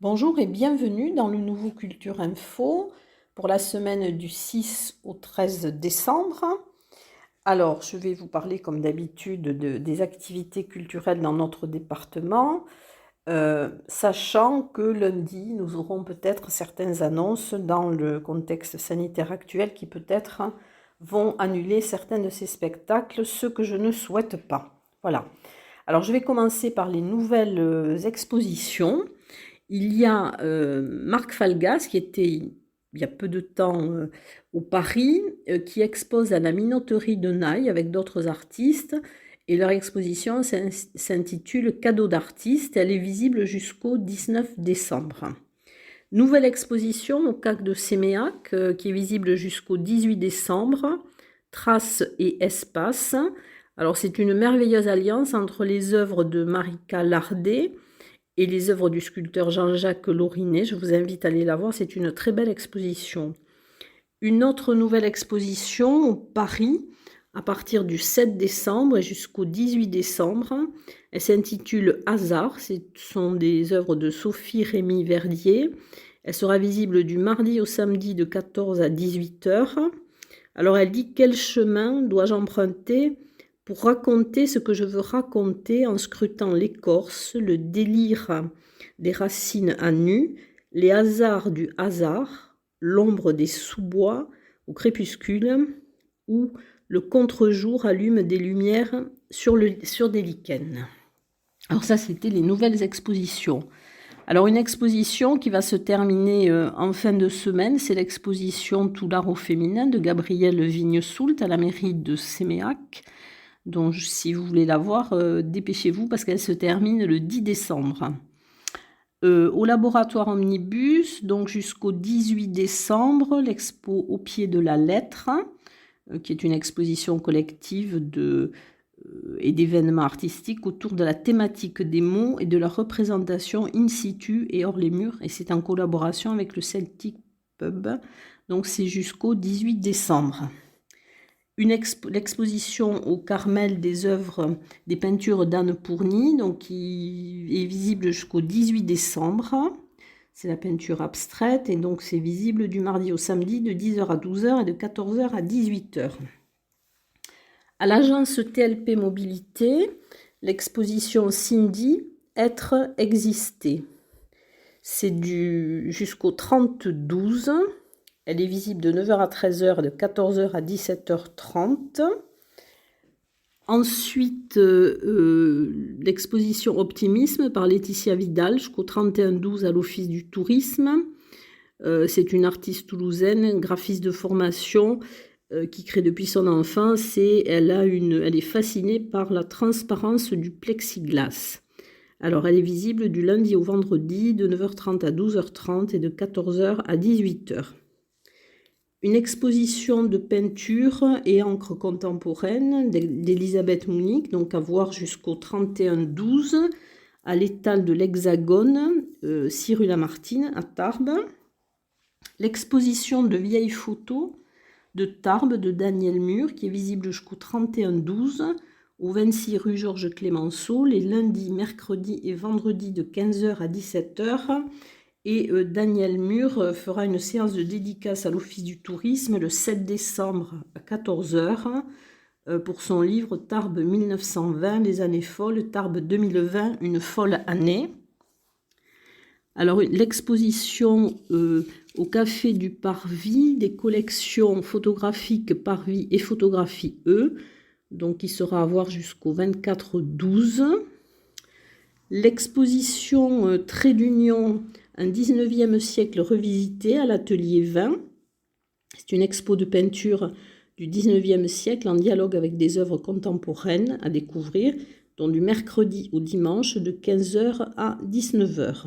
Bonjour et bienvenue dans le nouveau Culture Info pour la semaine du 6 au 13 décembre. Alors, je vais vous parler comme d'habitude des activités culturelles dans notre département, sachant que lundi, nous aurons peut-être certaines annonces dans le contexte sanitaire actuel qui peut-être vont annuler certains de ces spectacles, ce que je ne souhaite pas. Voilà. Alors, je vais commencer par les nouvelles expositions. Il y a Marc Falgas qui était il y a peu de temps au Paris, qui expose à la Minoterie de Naï avec d'autres artistes. Et leur exposition s'intitule Cadeau d'artiste. Elle est visible jusqu'au 19 décembre. Nouvelle exposition au CAC de Séméac qui est visible jusqu'au 18 décembre. Traces et espace. Alors c'est une merveilleuse alliance entre les œuvres de Marika Lardet et les œuvres du sculpteur Jean-Jacques Lorinet. Je vous invite à aller la voir, c'est une très belle exposition. Une autre nouvelle exposition au Paris, à partir du 7 décembre jusqu'au 18 décembre. Elle s'intitule Hasard, ce sont des œuvres de Sophie Rémy Verdier. Elle sera visible du mardi au samedi de 14 à 18 heures. Alors elle dit « Quel chemin dois-je emprunter pour raconter ce que je veux raconter en scrutant l'écorce, le délire des racines à nu, les hasards du hasard, l'ombre des sous-bois au crépuscule, où le contre-jour allume des lumières sur des lichens ». Alors ça, c'était les nouvelles expositions. Alors une exposition qui va se terminer en fin de semaine, c'est l'exposition Tout l'art au féminin de Gabrielle Vignesoult à la mairie de Séméac. Donc, si vous voulez la voir, dépêchez-vous parce qu'elle se termine le 10 décembre. Au laboratoire Omnibus, donc jusqu'au 18 décembre, l'expo Au pied de la lettre, qui est une exposition collective et d'événements artistiques autour de la thématique des mots et de leur représentation in situ et hors les murs. Et c'est en collaboration avec le Celtic Pub. Donc, c'est jusqu'au 18 décembre. L'exposition au Carmel des œuvres, des peintures d'Anne Pourny, donc qui est visible jusqu'au 18 décembre. C'est la peinture abstraite et donc c'est visible du mardi au samedi de 10h à 12h et de 14h à 18h. À l'agence TLP Mobilité, l'exposition Cindy, Être, exister. C'est jusqu'au 30-12. Elle est visible de 9h à 13h et de 14h à 17h30. Ensuite, l'exposition Optimisme par Laetitia Vidal jusqu'au 31-12 à l'Office du tourisme. C'est une artiste toulousaine, graphiste de formation qui crée depuis son enfance et elle est fascinée par la transparence du plexiglas. Alors, elle est visible du lundi au vendredi de 9h30 à 12h30 et de 14h à 18h. Une exposition de peinture et encre contemporaine d'Elisabeth Mounic, donc à voir jusqu'au 31-12 à l'étal de l'Hexagone, 6 rue Lamartine à Tarbes. L'exposition de vieilles photos de Tarbes de Daniel Mur qui est visible jusqu'au 31-12 au 26 rue Georges Clémenceau, les lundis, mercredis et vendredis de 15h à 17h. Et Daniel Mur fera une séance de dédicace à l'Office du tourisme le 7 décembre à 14h pour son livre Tarbes 1920, les années folles, Tarbes 2020, une folle année. Alors l'exposition au Café du Parvis des collections photographiques Parvis et photographie E, donc qui sera à voir jusqu'au 24-12. L'exposition Trait d'Union, un 19e siècle revisité à l'atelier 20. C'est une expo de peinture du 19e siècle en dialogue avec des œuvres contemporaines à découvrir, dont du mercredi au dimanche de 15h à 19h.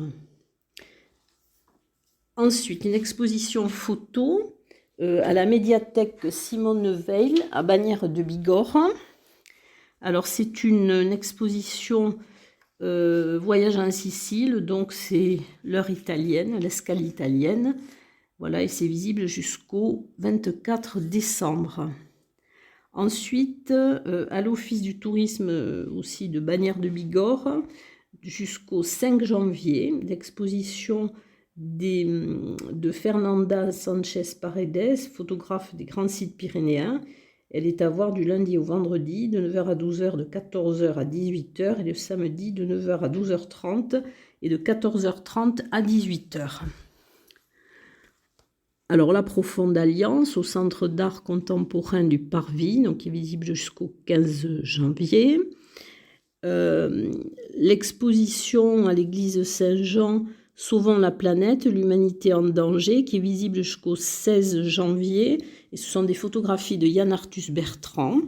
Ensuite, une exposition photo à la médiathèque Simone Veil à Bagnères de Bigorre. Alors, c'est une exposition voyage en Sicile, donc c'est l'heure italienne, l'escale italienne. Voilà, et c'est visible jusqu'au 24 décembre. Ensuite, à l'Office du tourisme aussi de Bagnères de Bigorre, jusqu'au 5 janvier, l'exposition de Fernanda Sanchez Paredes, photographe des grands sites pyrénéens. Elle est à voir du lundi au vendredi, de 9h à 12h, de 14h à 18h, et le samedi de 9h à 12h30 et de 14h30 à 18h. Alors, la Profonde Alliance au Centre d'art contemporain du Parvis, donc qui est visible jusqu'au 15 janvier. L'exposition à l'église Saint-Jean Sauvons la planète, l'humanité en danger, qui est visible jusqu'au 16 janvier. Et ce sont des photographies de Yann Arthus Bertrand.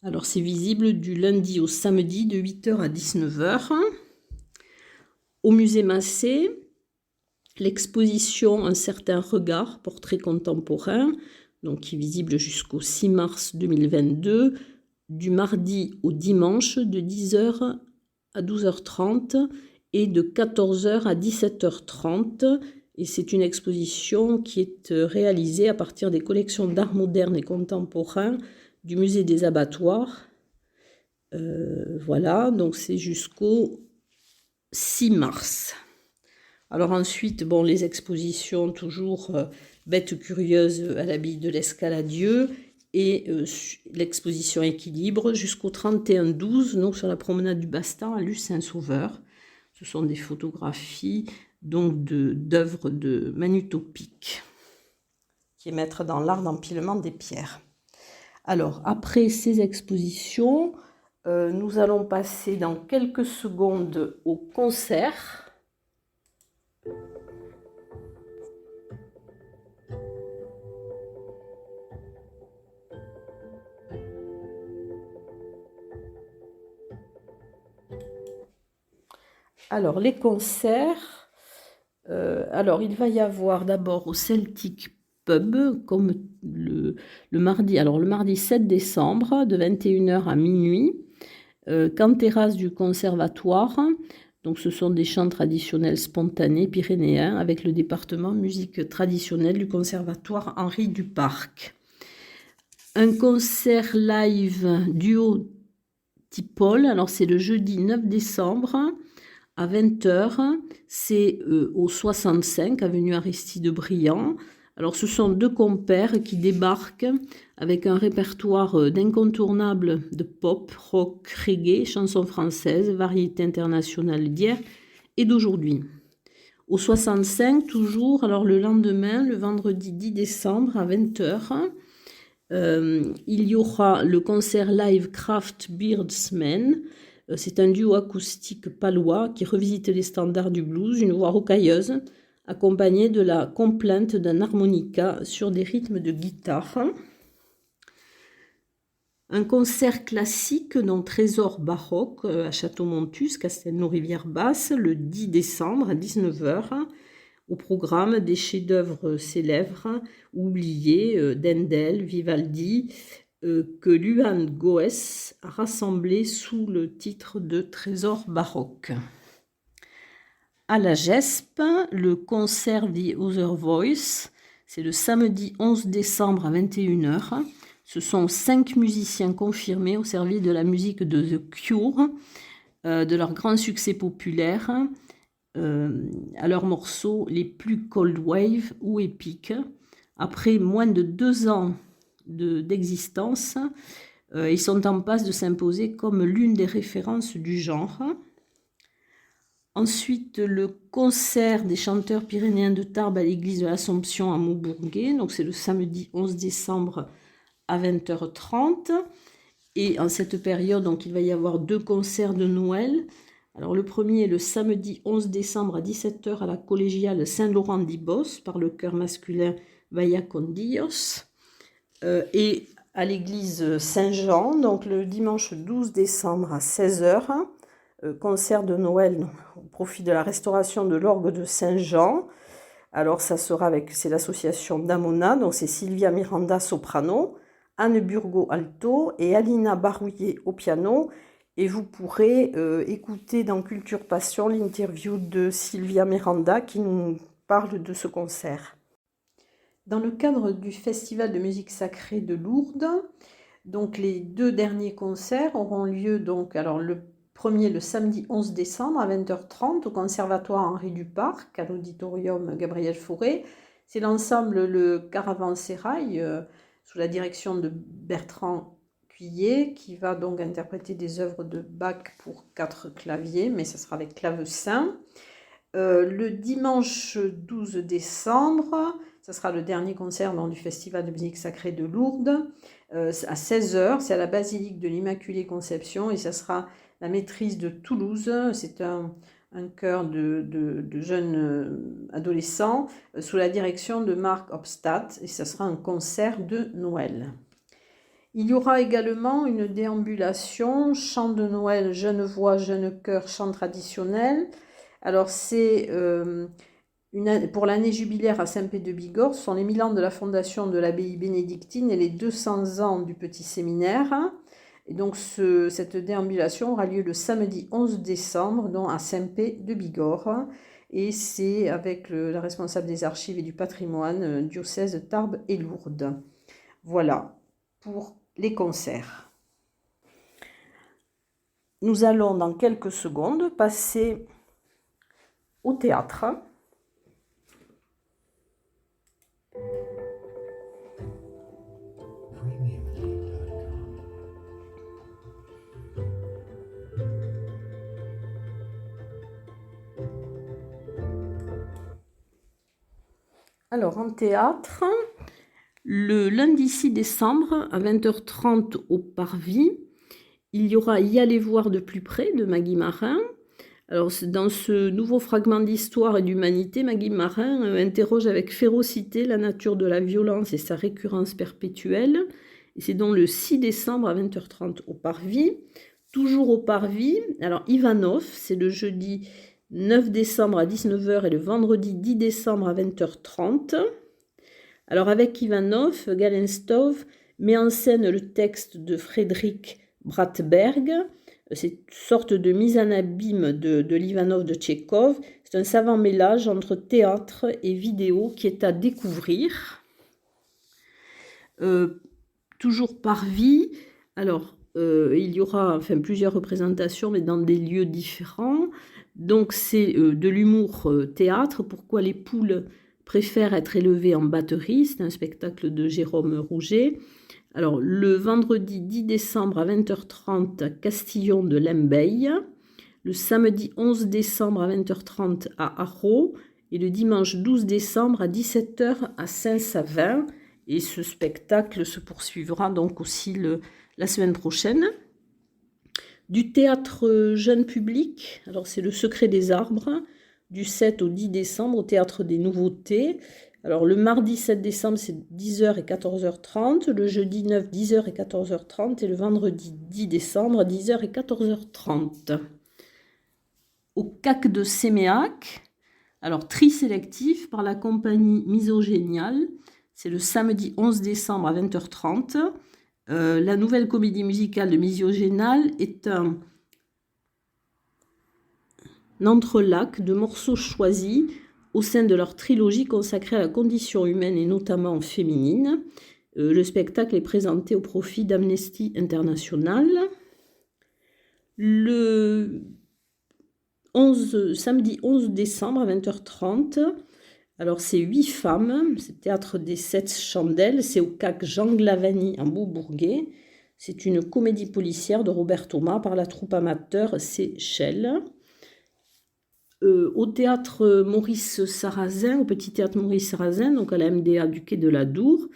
Alors, c'est visible du lundi au samedi de 8h à 19h. Au musée Massé, l'exposition Un certain regard, portrait contemporain, donc qui est visible jusqu'au 6 mars 2022, du mardi au dimanche de 10h à 12h30 et de 14h à 17h30. Et c'est une exposition qui est réalisée à partir des collections d'art moderne et contemporain du musée des abattoirs. Voilà, donc c'est jusqu'au 6 mars. Alors ensuite, bon, les expositions, toujours Bêtes curieuses à l'abbaye de l'Escaladieu et l'exposition Équilibre jusqu'au 31-12, donc sur la promenade du Bastan à Luce-Saint-Sauveur. Ce sont des photographies donc d'œuvres de Manu Topic, qui est maître dans l'art d'empilement des pierres. Alors, après ces expositions, nous allons passer dans quelques secondes au concert. Alors, les concerts, il va y avoir d'abord au Celtic Pub, comme le mardi, le mardi 7 décembre, de 21h à minuit, qu'en terrasse du conservatoire. Donc, ce sont des chants traditionnels spontanés pyrénéens avec le département musique traditionnelle du conservatoire Henri Duparc. Un concert live duo Tipol, alors c'est le jeudi 9 décembre à 20h, c'est au 65, avenue Aristide Briand. Alors ce sont deux compères qui débarquent avec un répertoire d'incontournables de pop, rock, reggae, chansons françaises, variétés internationales d'hier et d'aujourd'hui. Au 65, toujours, alors le lendemain, le vendredi 10 décembre à 20h, il y aura le concert live Craft Beardsmen. C'est un duo acoustique palois qui revisite les standards du blues, une voix rocailleuse, accompagnée de la complainte d'un harmonica sur des rythmes de guitare. Un concert classique dans Trésor baroque à Château-Montus, Castelnau-Rivière-Basse, le 10 décembre à 19h. Au programme des chefs-d'œuvre célèbres, oubliés, d'Handel, Vivaldi, que Luan Goes a rassemblé sous le titre de Trésor baroque. À la GESP, le concert The Other Voice, c'est le samedi 11 décembre à 21h. Ce sont 5 musiciens confirmés au service de la musique de The Cure, de leur grand succès populaire, à leurs morceaux les plus cold wave ou épiques. Après moins de 2 ans d'existence, ils sont en passe de s'imposer comme l'une des références du genre. Ensuite, le concert des chanteurs pyrénéens de Tarbes à l'église de l'Assomption à Maubourguet, donc c'est le samedi 11 décembre à 20h30. Et en cette période, donc, il va y avoir 2 concerts de Noël. Alors le premier est le samedi 11 décembre à 17h à la collégiale Saint-Laurent d'Ibos par le chœur masculin Vaya con Dios. Et à l'église Saint-Jean, donc le dimanche 12 décembre à 16h, concert de Noël au profit de la restauration de l'orgue de Saint-Jean. Alors ça sera c'est l'association Damona, donc c'est Sylvia Miranda soprano, Anne Burgot alto et Alina Barouillet au piano. Et vous pourrez écouter dans Culture Passion l'interview de Sylvia Miranda qui nous parle de ce concert. Dans le cadre du Festival de musique sacrée de Lourdes, donc les 2 derniers concerts auront lieu donc, alors le premier le samedi 11 décembre à 20h30 au Conservatoire Henri Duparc, à l'auditorium Gabriel Fauré. C'est l'ensemble Le Caravansérail, sous la direction de Bertrand Cuillet, qui va donc interpréter des œuvres de Bach pour 4 claviers, mais ce sera avec clavecin. Le dimanche 12 décembre, ce sera le dernier concert du Festival de musique sacrée de Lourdes, à 16h, c'est à la basilique de l'Immaculée Conception, et ça sera la maîtrise de Toulouse. C'est un chœur de jeunes adolescents sous la direction de Marc Obstadt, et ça sera un concert de Noël. Il y aura également une déambulation, chant de Noël, jeune voix, jeune chœur, chant traditionnel. Alors c'est pour l'année jubilaire à Saint-Pé-de-Bigorre, ce sont les 1000 ans de la fondation de l'abbaye bénédictine et les 200 ans du petit séminaire. Et donc cette déambulation aura lieu le samedi 11 décembre donc à Saint-Pé-de-Bigorre. Et c'est avec la responsable des archives et du patrimoine, diocèse Tarbes et Lourdes. Voilà pour les concerts. Nous allons dans quelques secondes passer au théâtre. Alors en théâtre, le lundi 6 décembre à 20h30 au Parvis, il y aura Y aller voir de plus près de Maggie Marin. Alors, dans ce nouveau fragment d'histoire et d'humanité, Maggie Marin interroge avec férocité la nature de la violence et sa récurrence perpétuelle. Et c'est donc le 6 décembre à 20h30 au Parvis. Toujours au Parvis, alors Ivanov, c'est le jeudi 9 décembre à 19h et le vendredi 10 décembre à 20h30. Alors avec Ivanov, Galenstov met en scène le texte de Frédéric Bratberg. C'est une sorte de mise en abîme de l'Ivanov de Tchekhov. C'est un savant mélange entre théâtre et vidéo qui est à découvrir. Toujours Parvis. Alors, il y aura plusieurs représentations, mais dans des lieux différents. Donc, c'est de l'humour théâtre. Pourquoi les poules préfèrent être élevées en batterie. C'est un spectacle de Jérôme Rouget. Alors, le vendredi 10 décembre à 20h30 à Castillon de Lembeil, le samedi 11 décembre à 20h30 à Arros et le dimanche 12 décembre à 17h à Saint-Savin. Et ce spectacle se poursuivra donc aussi la semaine prochaine. Du théâtre jeune public, alors c'est Le Secret des arbres, du 7 au 10 décembre au Théâtre des Nouveautés. Alors le mardi 7 décembre, c'est 10h et 14h30, le jeudi 9, 10h et 14h30, et le vendredi 10 décembre, 10h et 14h30. Au CAC de Séméac, alors tri sélectif par la compagnie Misogénial, c'est le samedi 11 décembre à 20h30. La nouvelle comédie musicale de Misogénial est un entrelac de morceaux choisis au sein de leur trilogie consacrée à la condition humaine et notamment féminine. Le spectacle est présenté au profit d'Amnesty International. Le samedi 11 décembre à 20h30, alors c'est 8 femmes, c'est Théâtre des 7 Chandelles, c'est au CAC Jean Glavany en Beaubourguais. C'est une comédie policière de Robert Thomas par la troupe amateur Seychelles. Au théâtre Maurice Sarrazin, au petit théâtre Maurice Sarrazin, donc à la MDA du Quai de la Dour,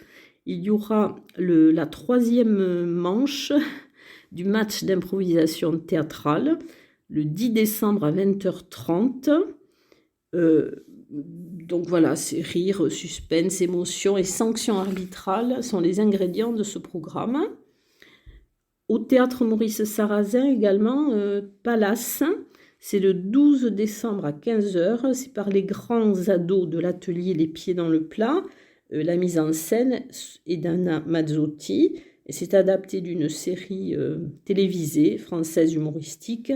il y aura la 3e manche du match d'improvisation théâtrale, le 10 décembre à 20h30. Donc voilà, c'est rire, suspense, émotion et sanction arbitrale sont les ingrédients de ce programme. Au théâtre Maurice Sarrazin également, Palace. C'est le 12 décembre à 15h, c'est par les grands ados de l'atelier Les Pieds dans le Plat. La mise en scène est d'Anna Mazzotti et c'est adapté d'une série télévisée française humoristique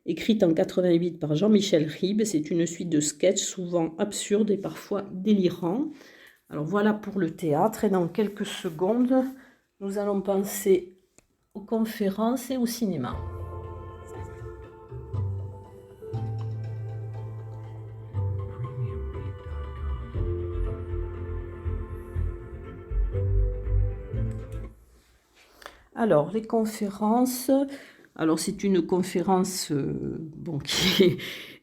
écrite en 88 par Jean-Michel Ribes. C'est une suite de sketchs souvent absurdes et parfois délirants. Alors voilà pour le théâtre et dans quelques secondes, nous allons penser aux conférences et au cinéma. Alors, les conférences, alors c'est une conférence bon, qui est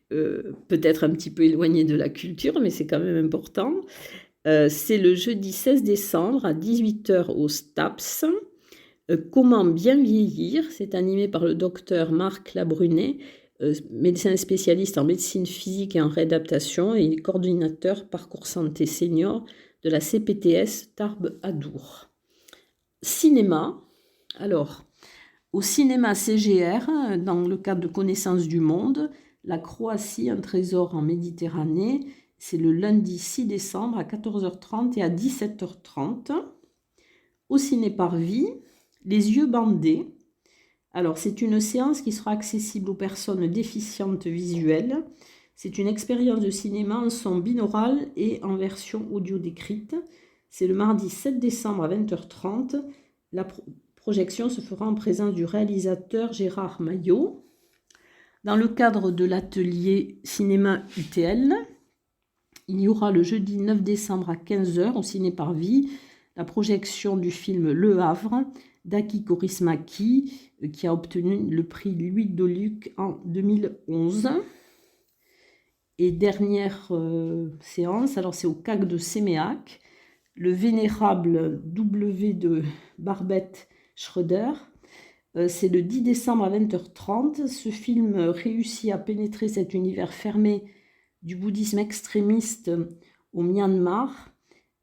peut-être un petit peu éloignée de la culture, mais c'est quand même important. C'est le jeudi 16 décembre à 18 h au STAPS. Comment bien vieillir, c'est animé par le docteur Marc Labrunet, médecin spécialiste en médecine physique et en réadaptation, et il est coordinateur parcours santé senior de la CPTS Tarbes-Adour. Cinéma, alors, au cinéma CGR, dans le cadre de Connaissance du Monde, la Croatie, un trésor en Méditerranée, c'est le lundi 6 décembre à 14h30 et à 17h30. Au ciné Parvis, Les yeux bandés. Alors, c'est une séance qui sera accessible aux personnes déficientes visuelles. C'est une expérience de cinéma en son binaural et en version audio décrite. C'est le mardi 7 décembre à 20h30. La projection se fera en présence du réalisateur Gérard Maillot. Dans le cadre de l'atelier cinéma UTL, il y aura le jeudi 9 décembre à 15h au Ciné Parvis la projection du film Le Havre d'Aki Kaurismäki qui a obtenu le prix Louis Deluc en 2011. Et dernière séance, alors c'est au CAC de Séméac, le vénérable W de Barbette Schroeder. C'est le 10 décembre à 20h30. Ce film réussit à pénétrer cet univers fermé du bouddhisme extrémiste au Myanmar.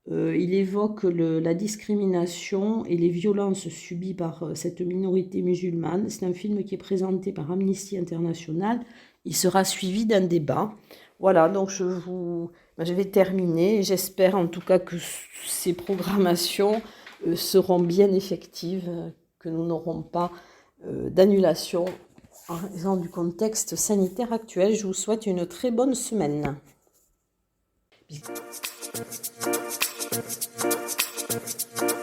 Il évoque la discrimination et les violences subies par cette minorité musulmane. C'est un film qui est présenté par Amnesty International. Il sera suivi d'un débat. Voilà, donc je vais terminer. J'espère en tout cas que ces programmations seront bien effectives, que nous n'aurons pas d'annulation en raison du contexte sanitaire actuel. Je vous souhaite une très bonne semaine. Thank you.